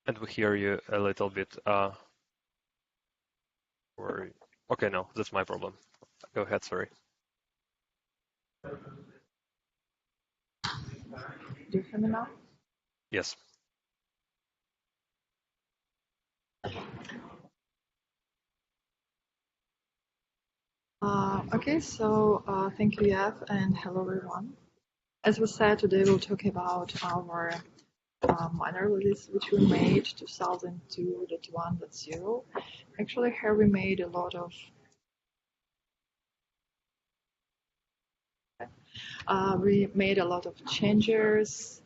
And we hear you a little bit. Okay, no, that's my problem. Go ahead, sorry. Do you hear me now? Yes. Okay, so thank you, Yev, and hello, everyone. As we said, today we'll talk about our minor release, which we made 2002.1.0. Actually, here we made a lot of changes,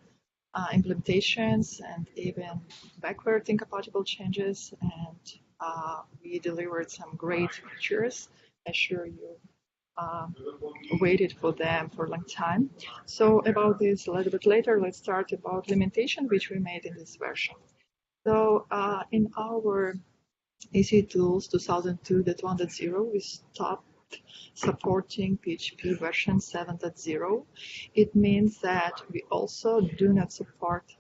implementations, and even backward incompatible changes, and we delivered some great features. I'm sure you waited for them for a long time. So about this a little bit later, let's start about limitation, which we made in this version. So in our ECETools 2002.1.0, we stopped supporting PHP version 7.0. It means that we also do not support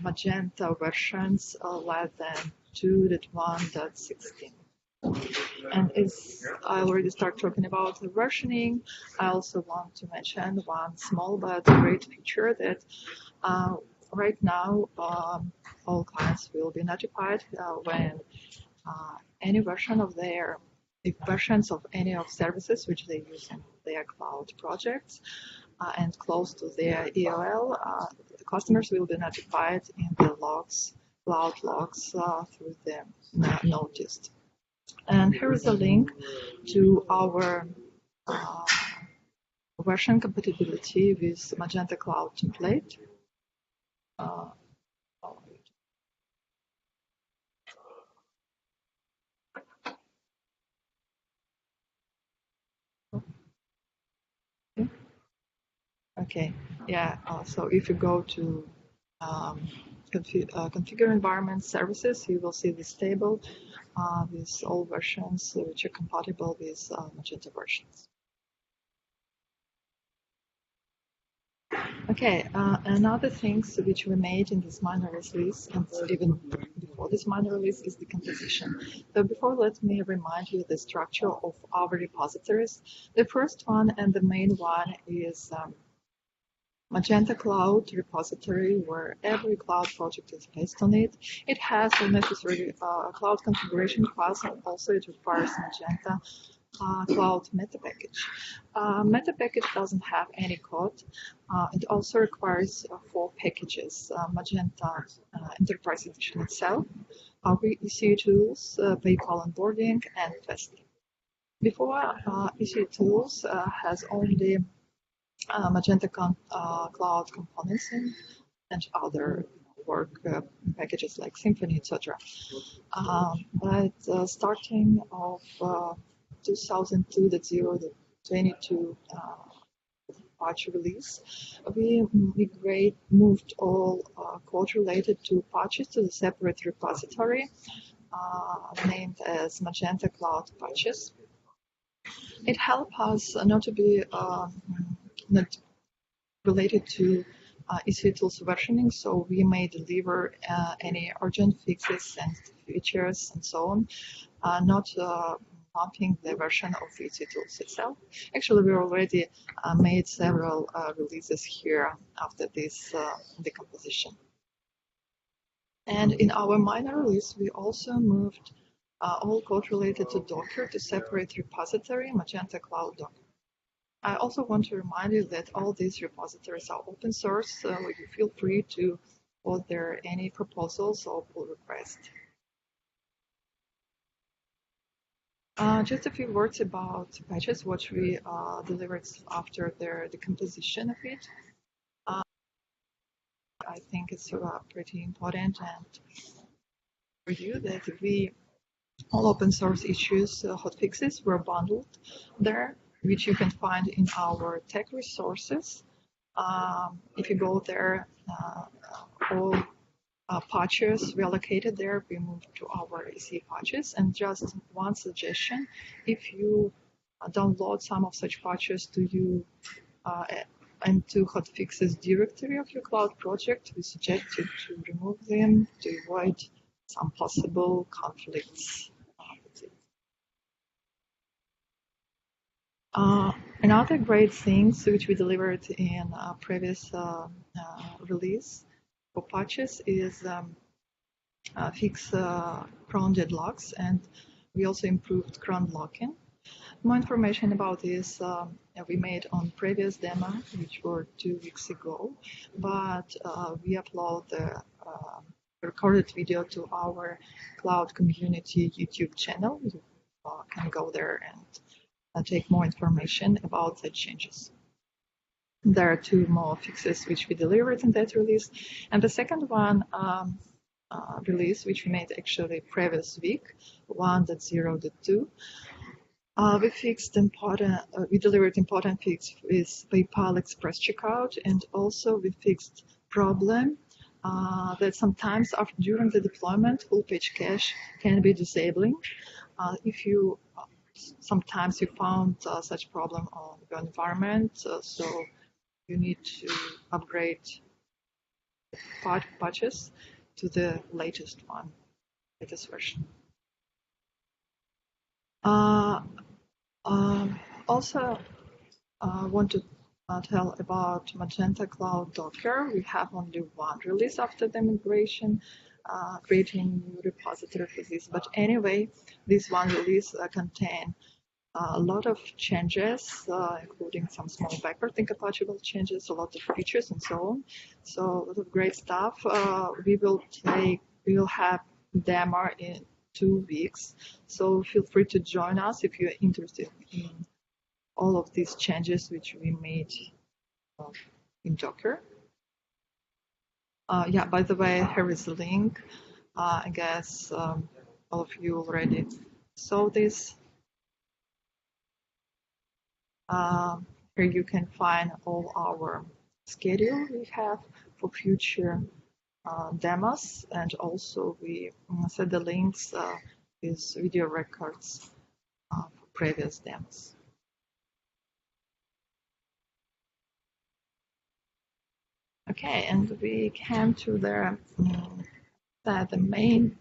Magenta versions less than 2.1.16. And as I already start talking about the versioning, I also want to mention one small but great feature that right now all clients will be notified when any version of versions of any of services which they use in their cloud projects and close to their EOL, the customers will be notified in the logs, cloud logs through the noticed. And here is a link to our version compatibility with Magenta Cloud template. Okay, yeah, so if you go to configure environment services, you will see this table with all versions which are compatible with Magenta versions. Okay, another things which we made in this minor release, and even before this minor release, is the composition. So before, let me remind you the structure of our repositories. The first one and the main one is Magenta Cloud repository, where every cloud project is based on it. It has the necessary cloud configuration files, and also it requires Magenta Cloud meta package. Meta package doesn't have any code. It also requires 4 packages: Magenta Enterprise Edition itself, ECETools, vehicle onboarding, and testing. Before, ECETools has only Magenta Cloud components in, and other work packages like Symfony, etc. But starting of 2002.0, the 22 patch release, we moved all code related to patches to the separate repository named as Magenta Cloud Patches. It helped us not to be not related to ECETools versioning, so we may deliver any urgent fixes and features and so on, not bumping the version of ECETools itself. Actually, we already made several releases here after this decomposition. And in our minor release, we also moved all code related to Docker to separate repository, Magenta Cloud Docker. I also want to remind you that all these repositories are open source, so you feel free to put there any proposals or pull requests. Just a few words about patches, what we delivered after their decomposition of it. I think it's pretty important and for you that all open source issues, hotfixes were bundled there, which you can find in our tech resources. If you go there, all patches we allocated there, we moved to our ECE patches. And just one suggestion, if you download some of such patches, do you and to hotfixes directory of your cloud project, we suggest you to remove them to avoid some possible conflicts. Another great thing which we delivered in a previous release for patches is fix cron deadlocks, and we also improved cron locking. More information about this we made on previous demo, which were 2 weeks ago, but we upload the recorded video to our cloud community YouTube channel. You can go there and take more information about the changes. There are 2 more fixes which we delivered in that release, and the second one release which we made actually previous week, 1.0.2. We fixed we delivered important fix with PayPal Express checkout, and also we fixed problem that sometimes during the deployment, full page cache can be disabling. If you sometimes you found such problem on your environment, so you need to upgrade patches to the latest version. Also, want to tell about Magenta Cloud Docker. We have only 1 release after the migration, creating new repository for this. But anyway, this 1 release contains a lot of changes, including some small backward incompatible changes, a lot of features, and so on. So a lot of great stuff. We will have demo in 2 weeks. So feel free to join us if you're interested in all of these changes which we made in Docker. Yeah, by the way, here is a link. I guess all of you already saw this. Here you can find all our schedule we have for future demos, and also we set the links with video records for previous demos. Okay, and we came to the main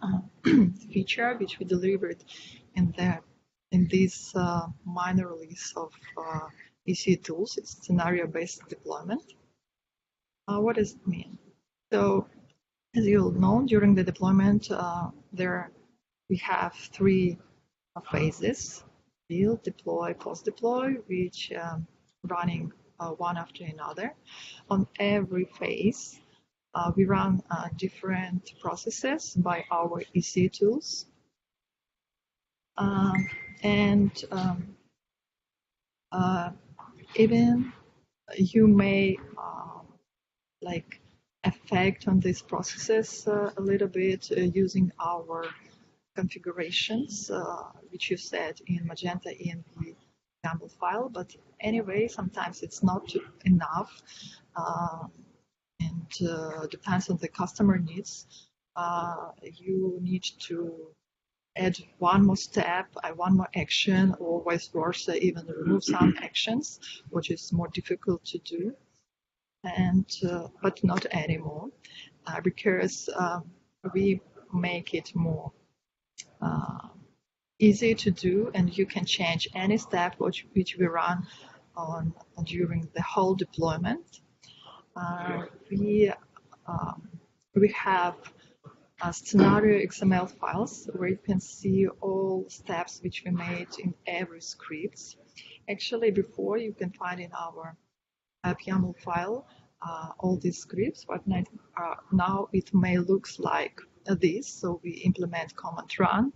feature which we delivered in this minor release of ECETools. It's scenario-based deployment. What does it mean? So, as you all know, during the deployment, we have 3 phases: build, deploy, post-deploy, which running one after another. On every phase, we run different processes by our ECETools. Even you may affect on these processes a little bit using our configurations, which you set in Magenta env YAML file. But anyway, sometimes it's not enough, and depends on the customer needs. You need to add 1 more step, 1 more action, or vice versa, even remove some actions, which is more difficult to do, but not anymore, because we make it more easy to do, and you can change any step which we run during the whole deployment. We have scenario XML files where you can see all steps which we made in every script. Actually, before you can find in our YAML file all these scripts, but now it may look like this. So we implement command run,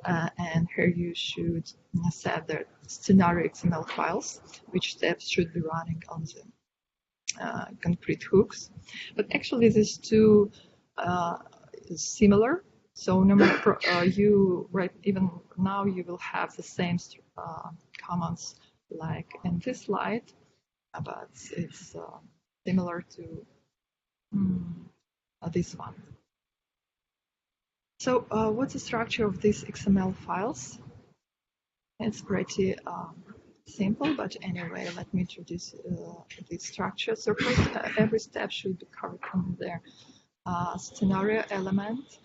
and here you should set the scenario XML files, which steps should be running on the concrete hooks. But actually, these 2 similar. So no matter even now you will have the same commands like in this slide, but it's similar to this one. So what's the structure of these XML files? It's pretty simple, but anyway, let me introduce the structure. So first, every step should be covered in their scenario element.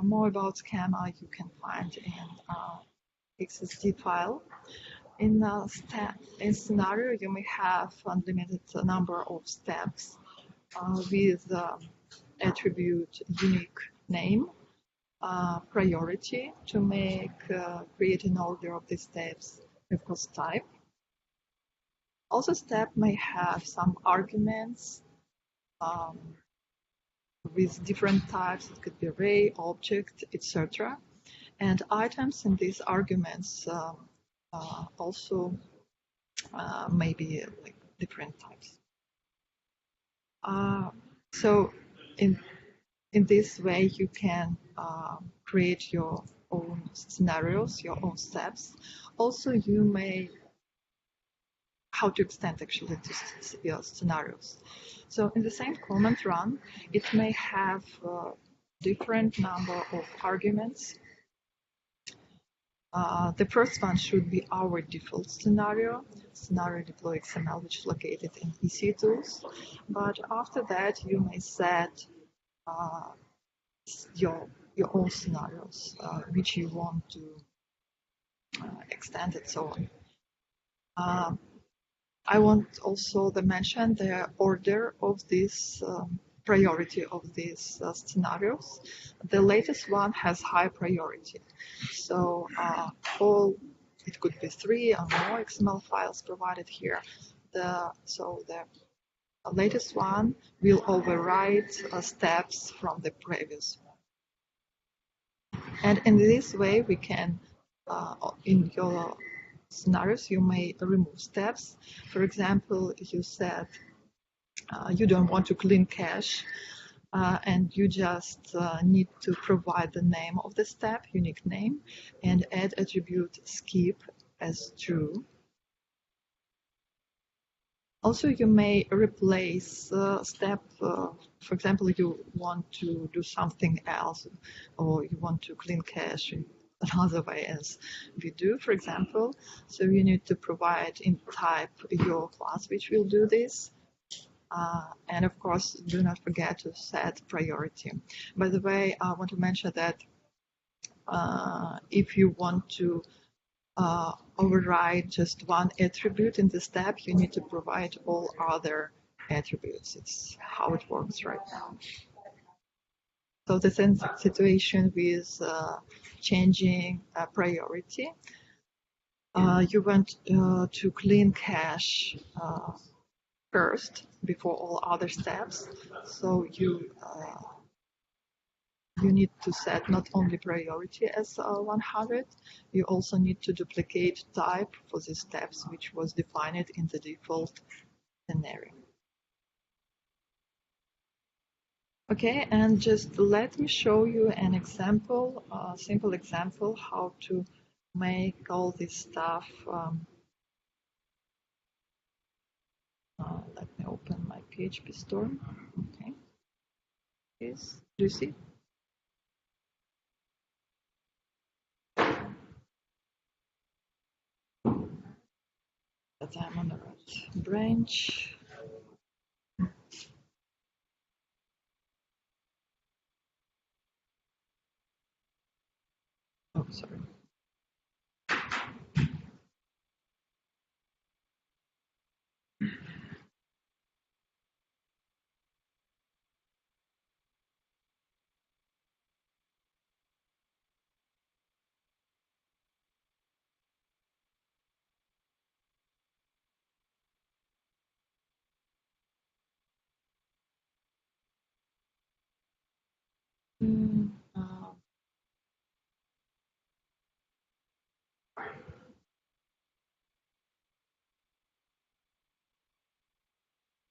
More about schema you can find in XSD file. In scenario, you may have unlimited number of steps with attribute unique name, priority to create an order of the steps, of course type. Also, step may have some arguments with different types. It could be array, object, etc. And items in these arguments also may be like different types. So in this way, you can create your own scenarios, your own steps. Also, you may how to extend actually to your scenarios. So in the same command run, it may have different number of arguments. The first one should be our default scenario deploy XML, which is located in ECETools. But after that, you may set your own scenarios, which you want to extend and so on. I want also to mention the order of this priority of these scenarios. The latest one has high priority. So it could be 3 or more XML files provided here. So the latest one will override steps from the previous one. And in this way, we can, in your scenarios, you may remove steps. For example, you said you don't want to clean cache, and you just need to provide the name of the step, unique name, and add attribute skip as true. Also, you may replace step, for example, you want to do something else, or you want to clean cache in another way as we do, for example. So you need to provide in type your class which will do this. And of course, do not forget to set priority. By the way, I want to mention that if you want to override just one attribute in the step, you need to provide all other attributes. It's how it works right now. So the same situation with changing priority. You want to clean cache first before all other steps. So you need to set not only priority as 100, you also need to duplicate type for the steps which was defined in the default scenario. Okay, and just let me show you an example, a simple example, how to make all this stuff. Let me open my PHP store. Okay, yes, do you see? That I'm on the right branch. Oh, sorry.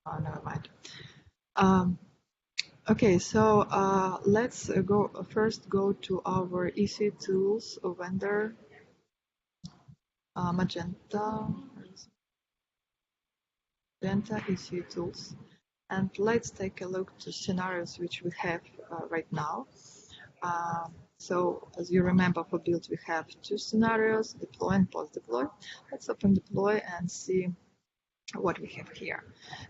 Oh, never mind. Okay, so let's first go to our ECETools vendor, Magenta ECETools, and let's take a look to scenarios which we have right now. So as you remember, for build we have two scenarios, deploy and post-deploy. Let's open deploy and see what we have here.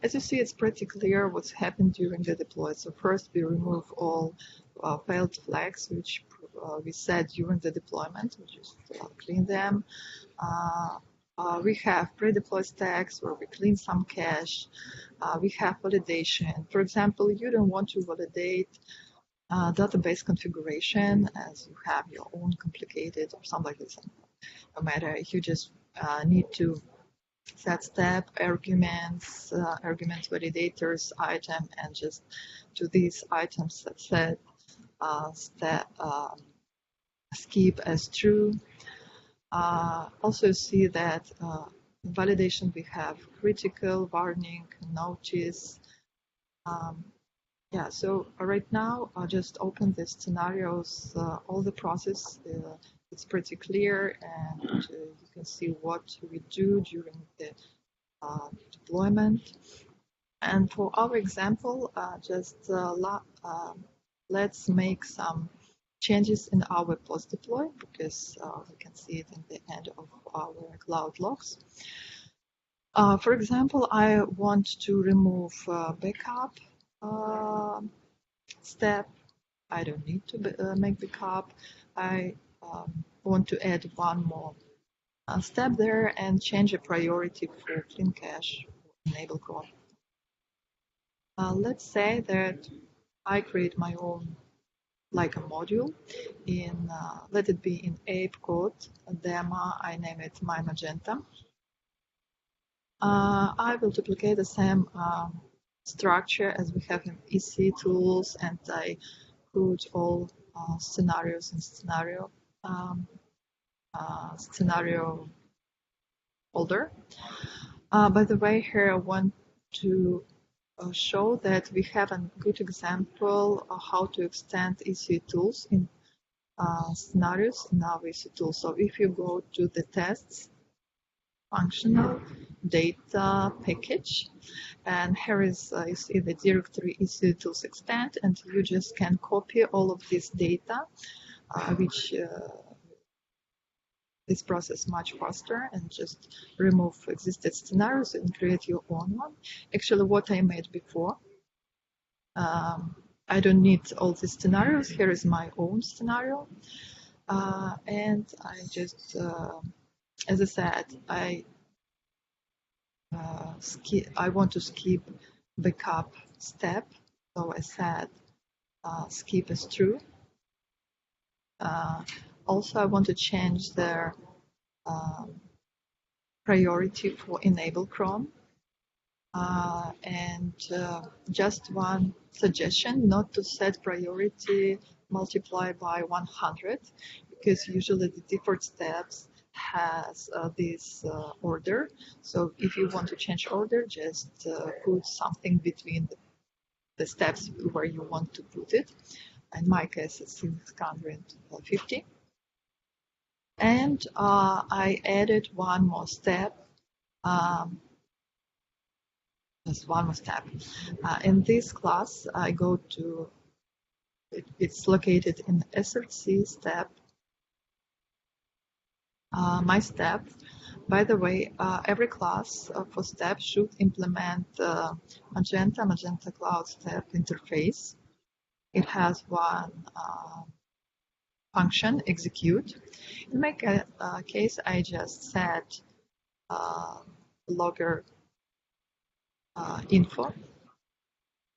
As you see, it's pretty clear what's happened during the deploy. So first we remove all failed flags, which we set during the deployment. We just clean them. We have pre-deploy stacks where we clean some cache. We have validation. For example, you don't want to validate database configuration as you have your own complicated or something like this. No matter, you just need to set step, arguments, argument validators, item, and just to these items set step, skip as true. Also see that validation we have critical, warning, notice. Yeah, so right now I'll just open the scenarios, all the process. It's pretty clear, and you can see what we do during the deployment. And for our example, let's make some changes in our post deploy, because we can see it in the end of our cloud logs. For example, I want to remove backup step. I don't need to make backup. I want to add one more step there and change a priority for clean cache or enable cron. Let's say that I create my own, like a module in, let it be in ape code demo. I name it my Magenta. I will duplicate the same structure as we have in ECETools, and I put all scenarios in scenario folder. By the way, here I want to show that we have a good example of how to extend ECETools in scenarios in our ECETools. So if you go to the tests, functional data package, and here is you see the directory ECETools extend, and you just can copy all of this data, which this process much faster, and just remove existing scenarios and create your own one. Actually, what I made before, I don't need all these scenarios. Here is my own scenario, and I just, as I said, I want to skip backup step, so I said skip as true. Also, I want to change their priority for enable cron. And just one suggestion, not to set priority multiply by 100, because usually the default steps has this order. So if you want to change order, just put something between the steps where you want to put it. In my case, it's 650. And I added one more step. Just one more step. In this class, I go to, it's located in SRC step, my step. By the way, every class for step should implement Magenta Cloud Step interface. It has one function, execute. In my case, I just set logger info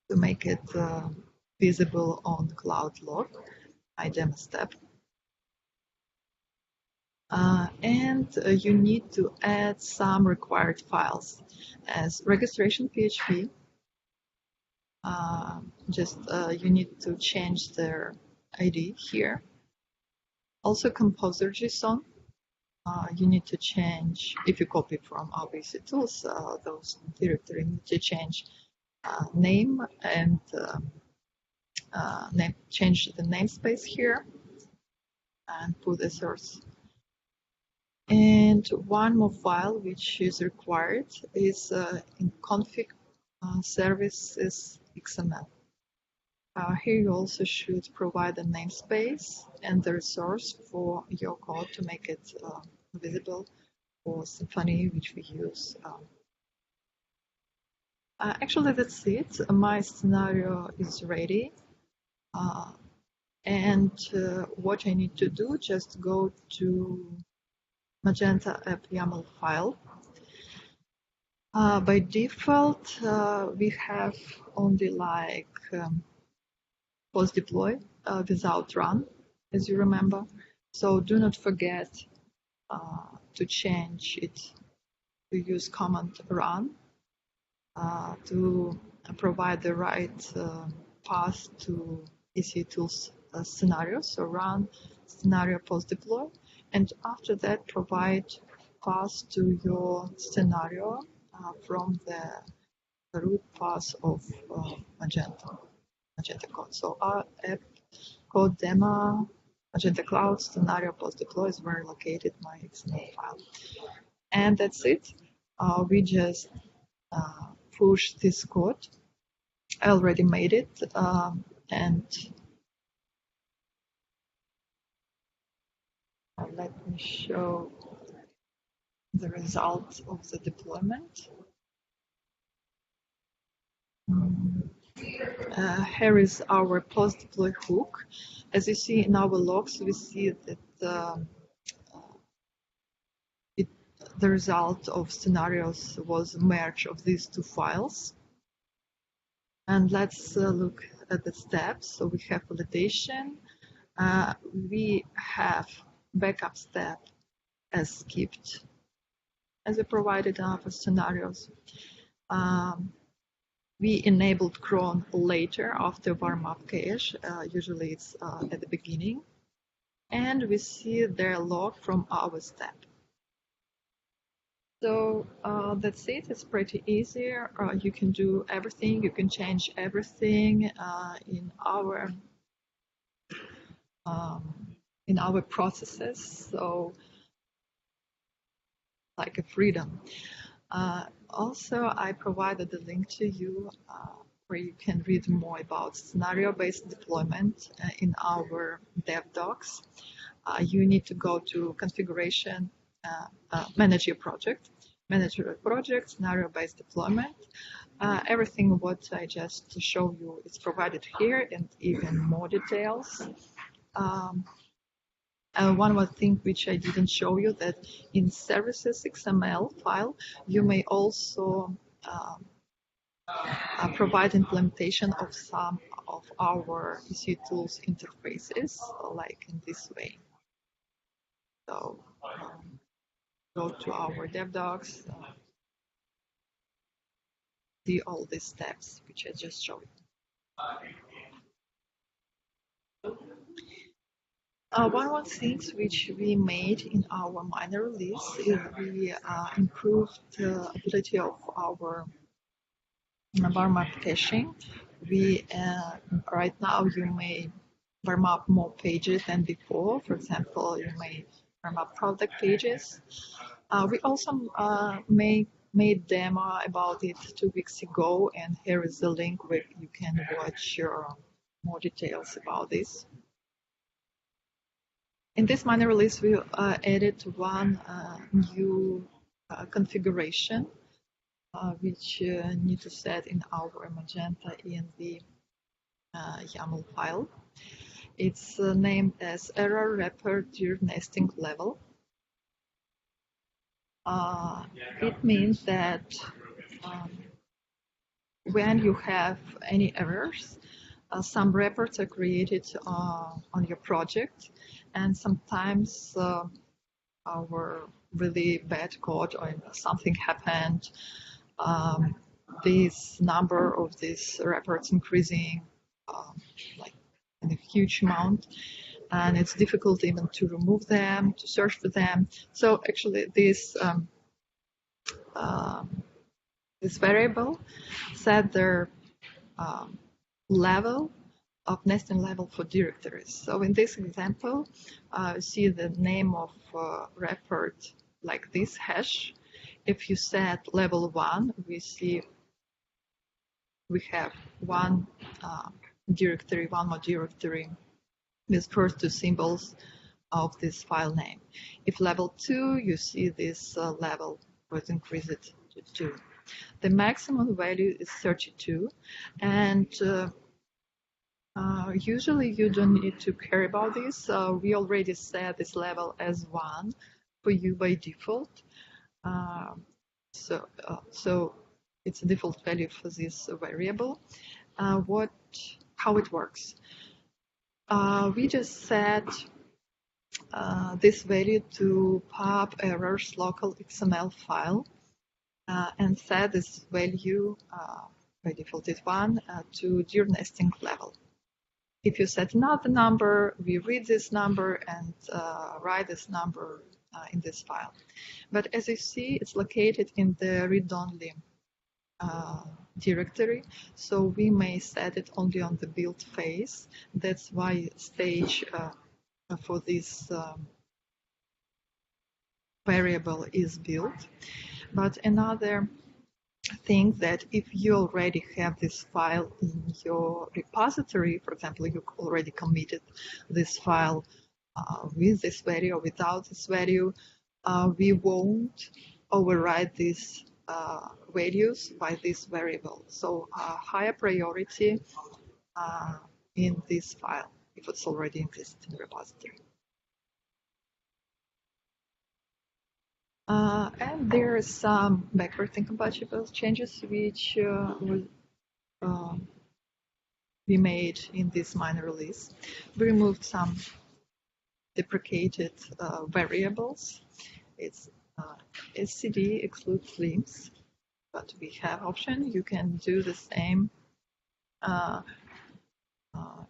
to make it visible on cloud log, item step. And you need to add some required files as registration PHP. You need to change their ID here. Also composer JSON. You need to change, if you copy from our ECETools, those directory need to change name and change the namespace here and put the source. And one more file which is required is in config services XML. Here you also should provide a namespace and the resource for your code to make it visible for Symfony, which we use. Actually, that's it. My scenario is ready. And what I need to do, just go to Magenta app YAML file. By default, we have only like post deploy without run, as you remember. So do not forget to change it to use command run to provide the right path to ECETools scenario. So run scenario post deploy, and after that provide path to your scenario from the root path of Magenta code. So our app code demo Magenta Cloud scenario post deploy is where located my XML file. And that's it. We just push this code. I already made it, and let me show the result of the deployment. Here is our post deploy hook. As you see in our logs, we see that the result of scenarios was a merge of these two files. And let's look at the steps. So we have validation. We have backup step as skipped, as we provided in our scenarios. We enabled cron later after warm-up cache. Usually it's at the beginning. And we see their log from our step. So that's it. It's pretty easy. You can do everything. You can change everything in our processes. So like a freedom. Also, I provided a link to you where you can read more about scenario-based deployment in our dev docs. You need to go to configuration, manage your project, scenario-based deployment. Everything what I just showed you is provided here, and even more details. One more thing which I didn't show you, that in services XML file, you may also provide implementation of some of our ECETools interfaces, like in this way. So go to our dev docs, see all these steps which I just showed you. One of the things which we made in our minor release is we improved the ability of our warm-up caching. We right now you may warm up more pages than before. For example, you may warm up product pages. We also made demo about it 2 weeks ago, and here is the link where you can watch more details about this. In this minor release, we added one new configuration, which need to set in our Magenta env YAML file. It's named as error wrapper tier nesting level. It means that when you have any errors, some wrappers are created on your project, and sometimes our really bad code or something happened, this number of these wrappers increasing like in a huge amount, and it's difficult even to remove them, to search for them. So actually this this variable set their level of nesting level for directories. So in this example, see the name of wrapper like this hash. If you set level 1, we see we have one directory, one more directory with first two symbols of this file name. If level 2, you see this level was increased to 2. The maximum value is 32, and usually you don't need to care about this. We already set this level as 1 for you by default. So it's a default value for this variable. How it works? We just set this value to pub errors local XML file and set this value by default is 1 to dear nesting level. If you set another number, we read this number and write this number in this file. But as you see, it's located in the read-only directory, so we may set it only on the build phase. That's why stage for this variable is built. But another thing that if you already have this file in your repository, for example, you already committed this file with this value or without this value, we won't override these values by this variable. So higher priority in this file if it's already exists in the repository. And there are some backward incompatible changes which we made in this minor release. We removed some deprecated variables. It's SCD excludes links, but we have option. You can do the same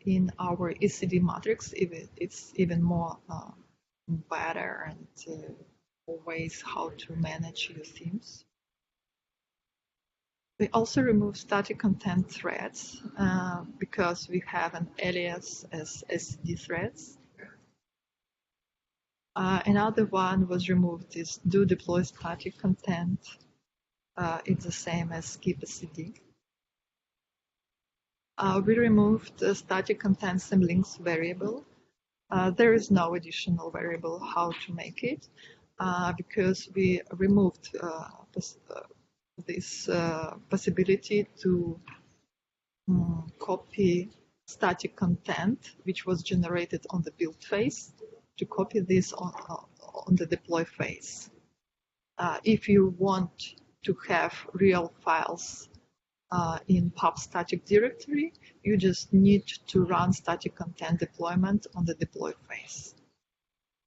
in our ECD matrix. It's even more better and ways how to manage your themes. We also remove static content threads because we have an alias as SCD threads. Another one was removed is do deploy static content. It's the same as skip SCD. We removed the static content symlinks variable. There is no additional variable how to make it because we removed this possibility to copy static content which was generated on the build phase to copy this on the deploy phase. If you want to have real files in pub static directory, you just need to run static content deployment on the deploy phase.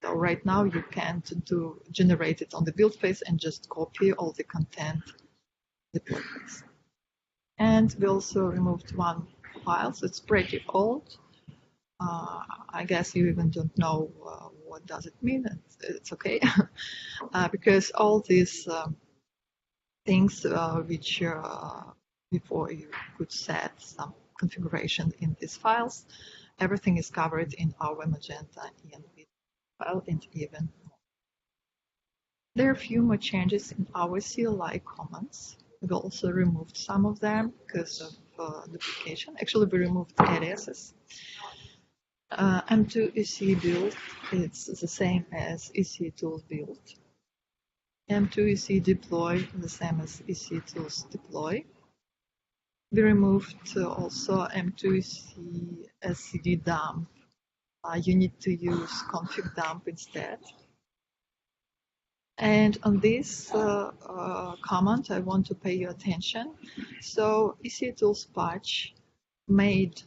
So right now you can't generate it on the build phase and just copy all the content deploy phase. And we also removed one file, so it's pretty old. I guess you even don't know what does it mean. It's okay, because all these things which before you could set some configuration in these files, everything is covered in our Magenta env file and even more. There are a few more changes in our CLI comments. We also removed some of them because of duplication. Actually, we removed aliases. M2 ECE build, it's the same as ECETools build. M2 ECE deploy, the same as ECETools deploy. We removed also M2 ECE SCD dump. You need to use config dump instead. And on this comment, I want to pay your attention. So ECETools patch made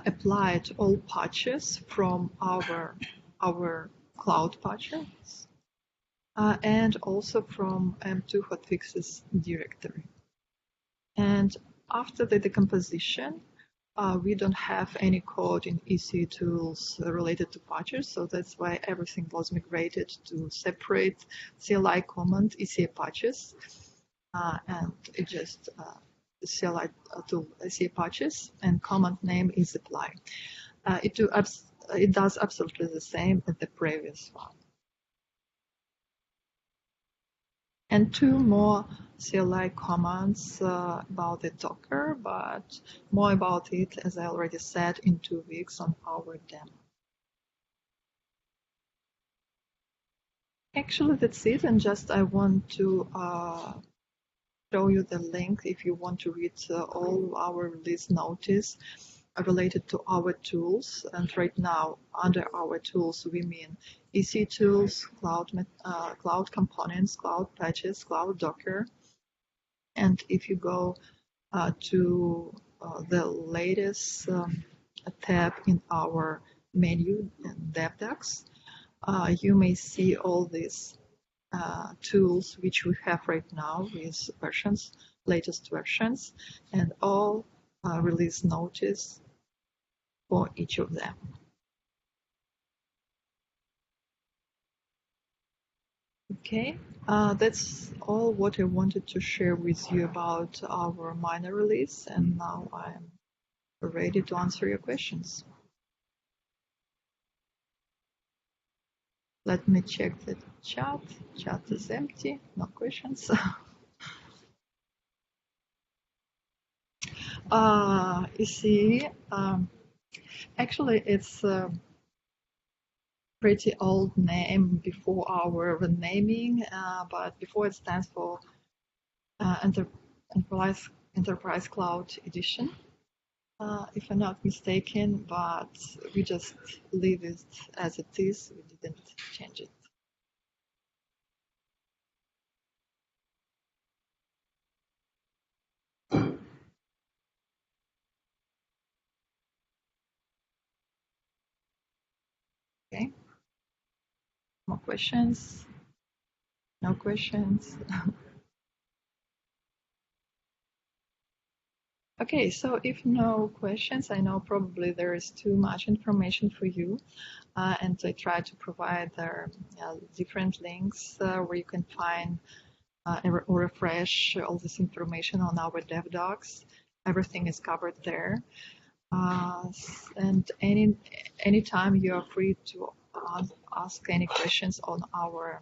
applied all patches from our cloud patches and also from M2 hotfixes directory. And after the decomposition, we don't have any code in ECETools related to patches, so that's why everything was migrated to separate CLI command ECE patches, and it just CLI to ECE patches, and command name is apply. It does absolutely the same as the previous one. and 2 more CLI commands about the Docker, but more about it, as I already said, in 2 weeks on our demo. Actually, that's it, and just I want to show you the link if you want to read all our release notice related to our tools. And right now, under our tools, we mean ECETools, cloud components, cloud patches, cloud Docker. And if you go to the latest tab in our menu in DevDocs, you may see all these tools which we have right now with versions, latest versions, and all release notice for each of them. Okay, that's all what I wanted to share with you about our minor release, and now I'm ready to answer your questions. Let me check the chat. Chat is empty, no questions. ECE, actually it's a pretty old name before our renaming, but before it stands for Enterprise Cloud Edition, if I'm not mistaken, but we just leave it as it is, we didn't change it. Okay, more questions? No questions? Okay, so if no questions, I know probably there is too much information for you, and I try to provide there different links where you can find or refresh all this information on our dev docs. Everything is covered there, and anytime you are free to ask any questions on our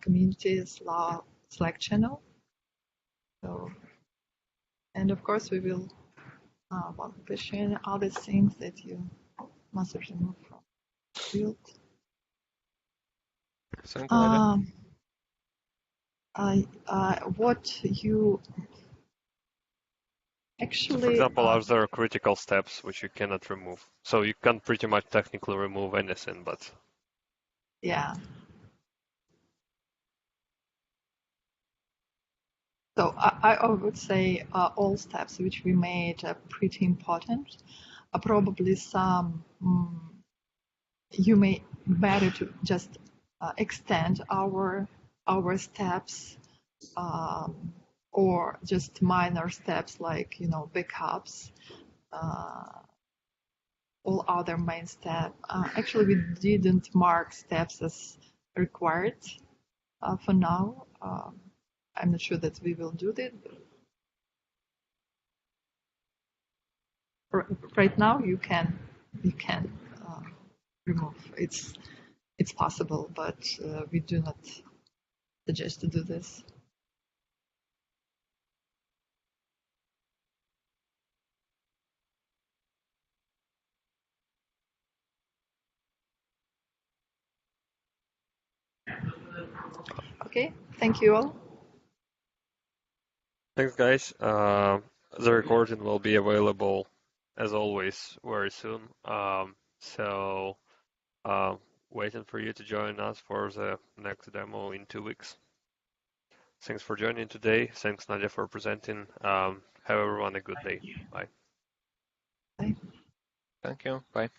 community Slack channel. So. And of course, we will one question, other things that you must remove from build. What you actually... So for example, are there critical steps which you cannot remove? So you can pretty much technically remove anything, but... Yeah. So I would say all steps which we made are pretty important. Probably some you may better to just extend our steps, or just minor steps like backups. All other main steps. Actually, we didn't mark steps as required for now. I'm not sure that we will do that. Right now, you can remove. It's possible, but we do not suggest to do this. Okay, thank you all. Thanks, guys. The recording will be available, as always, very soon. So waiting for you to join us for the next demo in 2 weeks. Thanks for joining today. Thanks, Nadiia, for presenting. Have everyone a good day. Bye. Bye. Thank you. Bye.